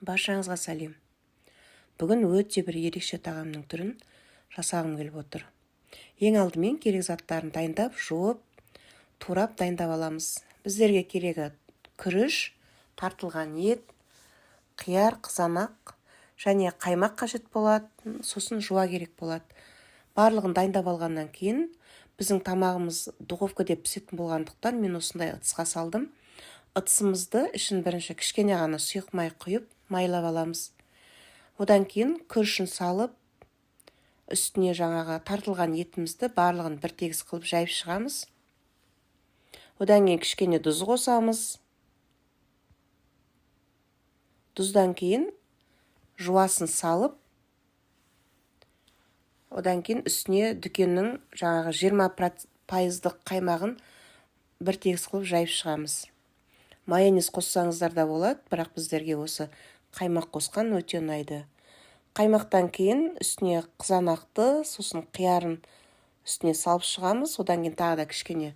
Баршаңызға сәлем. Бүгін өте бір ерекше тағамның түрін жасағым келіп отыр. Ең алдымен керек заттарын дайындап, жуып, турап дайындап аламыз. Біздерге керегі күріш, тартылған ет, қияр, қызанақ және қаймақ қажет болады, сосын жуа керек болады. Барлығын дайындап алғаннан кейін біздің тамағымыз духовкада пісетін болғандықтан мен осындай ыдысқа салдым. Ыдысымызды ішін бірінші кішкене ғана сұйық май құйып, майлап аламыз. Одан кейін күрішін салып, үстіне жаңағы тартылған етімізді барлығын бір тегіс қылып жайып шығамыз. Одан кейін кішкене тұз қосамыз. Тұздан кейін жуасын салып, одан кейін үстіне дүкеннің жаңағы 20% қаймағын бір тегіс қылып жайып шығамыз. Майонез қоссаңыздар да болады, бірақ біздерге осы қаймақ қосқан өте ұнайды. Қаймақтан кейін үстіне қызанақты, сосын қиярын үстіне салып шығамыз. Одан кейін тағы да кішкене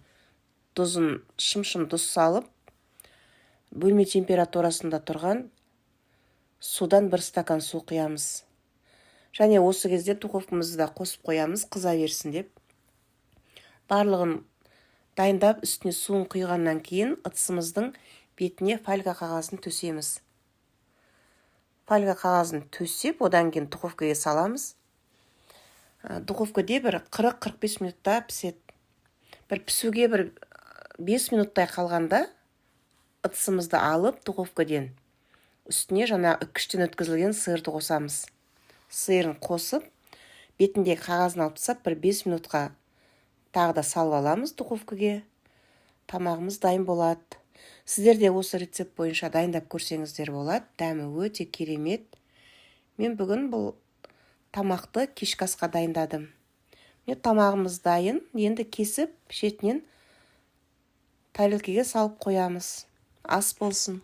тұзын, шым тұз салып, бөлме температурасында тұрған судан 1 стакан су құямыз. Және осы кезде духовкамызды да қосып қоямыз, қыза берсін деп. Барлығын дайындап, үстіне суын құйғаннан кейін ыдысымыздың бетіне фольга қағазын төсейміз. Фольга қағазын төсеп, одан кейін духовкаға саламыз. Духовкада бір 40-45 минутта піседі. Бір пісуге 5 минуттай қалғанда ыдысымызды алып, духовкадан үстіне жаңа үккіштен өткізілген сиырды қосамыз. Сиырын қосып, бетіндегі қағазын алып тастап, бір 5 минутқа тағы да салып аламыз духовкаға. Тамағымыз дайын болады. Сіздер де осы рецепт бойынша дайындап көрсеңіздер болады. Дәмі өте керемет. Мен бүгін бұл тамақты кешкі асқа дайындадым. Тамағымыз дайын. Енді кесіп, шетінен тарелкеге салып қоямыз. Ас болсын.